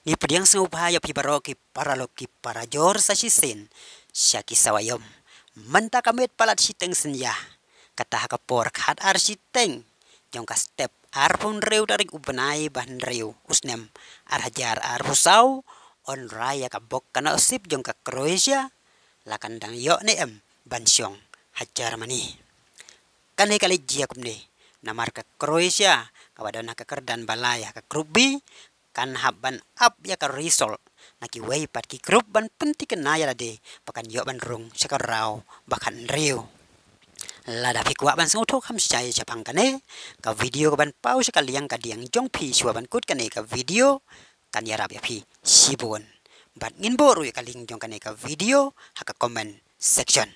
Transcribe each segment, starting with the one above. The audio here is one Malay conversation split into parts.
Ni pediang sang upaya pi baroki paraloki para jor sa sisen syaki sawayom menta kamet palat siteng senya kata kapor khat ar siteng jong ka step ar pun reu dari ubenai ban reu usnem ar hajar ar pusau on raya ka bok kana osip jong ka Croatia la kandang yo ne ban syong hajar mani kane kali jia kumne namar ka Croatia kawadana ka kerdan balaya ka grup B kan haban up ya ka risol naki wei pat ki grup ban penti kena ya de pakan yo ban rung sakarau bakan riu lada pi kwa ban sang thok ham sai chapang kane ka video ka ban pau sekaliang ka diang jong pi shua ban kut kane ka video kan ya rap ya pi sibon bat ngin boru ya kaling jong kane ka video haka comment section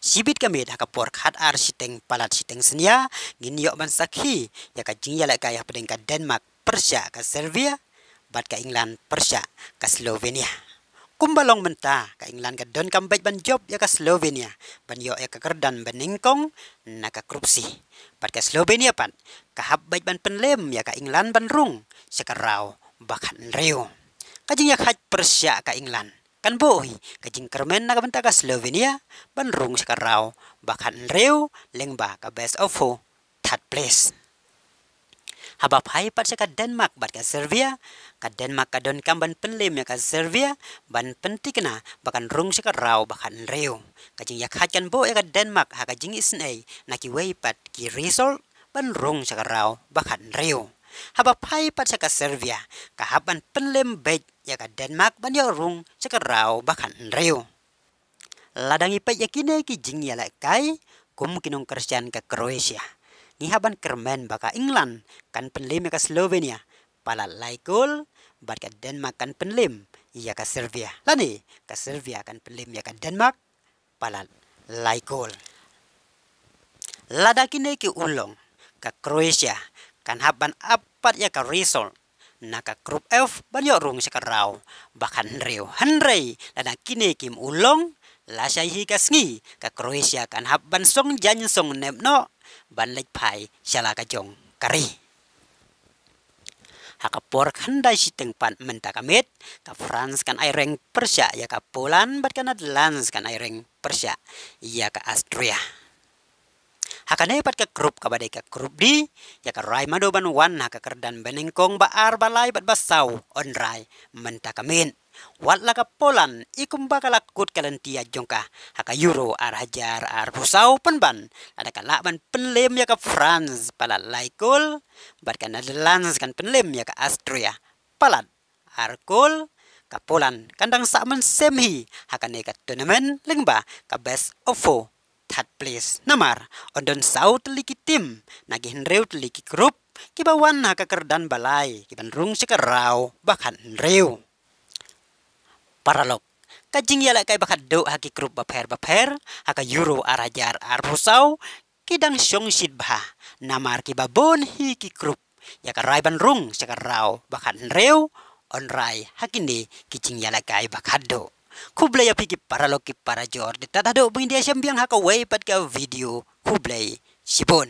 sibit kami haka por khat ar siteng palat siteng senya ngin yo ban sakhi ya ka jing ya la ka ya pedeng ka Denmark Persia ka Serbia bat ka England Persia ka Slovenia kumbalong menta ka England ka don kambaj ban job ya ka Slovenia ban yo ya ka kerdan beningkong na ka krupsi bat ka Slovenia pan ka habbaj ban penlem ya ka England ban rung sekarau bakan reu kajing ya khat Persia ka England kan bohi kajing kermen na ka benta ka Slovenia ban rung sekarau bakan reu lengba ka best of 4 third place habap hai pat ka Denmark bat ka Serbia ka Denmark ka don kam ban penlem ya ka Serbia ban pentikna bakan rung sekarau bakan reu kajing ya khat kan bo ya ka Denmark ha kajing isnei naki wei pat ki result ban rung sekarau bakan reu habap hai pat ka Serbia ka haban penlem bet ya ka Denmark ban yo rung sekarau bakan reu ladangi pat yakine ki jing ya la kai kum kinong Christian ka Croatia ni haban kermen baka England kan penlim ka Slovenia pala laikol bat ka Denmark kan penlim ya ka Serbia lani ka Serbia kan penlim ya ka Denmark pala laikol lada kine ki ulong ka Croatia kan haban apat ya ka result na ka group F ban yo rung sekarau bakan reu hanrei lada kine kim ulong la sai hi ka sngi ka Croatia kan haban song jan song nepno ban lek pai shala ka jong kari haka por khandai siteng pan menta kamet ka France kan ai reng Persia ya ka Poland bat kan Netherlands kan ai reng Persia ya ka Austria haka ne pat ka grup ka badai ka grup D ya ka rai mado ban wan haka kerdan benengkong ba ar balai bat basau on rai menta kamen wat la ka Poland ikum bakal akut kalentia jongka haka Euro ar hajar ar pusau penban ada ka laban penlem ya ka France pala laikol bat ka Netherlands kan penlem ya ka Austria palat arkol ka Poland kandang saman semhi haka ne ka tournament lengba ka best of 4 third place namar ondon south liki tim nagi henreu liki grup kibawan haka kerdan balai kiban rung sekarau bakan reu paralog kajing yala kai bakat do haki grup baper haka Euro arajar arbusau kidang syong sidbha namar ki babon hi ki grup ya ka raiban rung sekarau bakat reu on rai hakini kijing yala kai bakat do kublay apiki paralog ki para jor de tadado bindia syambiang haka way pat ka video kublay sibon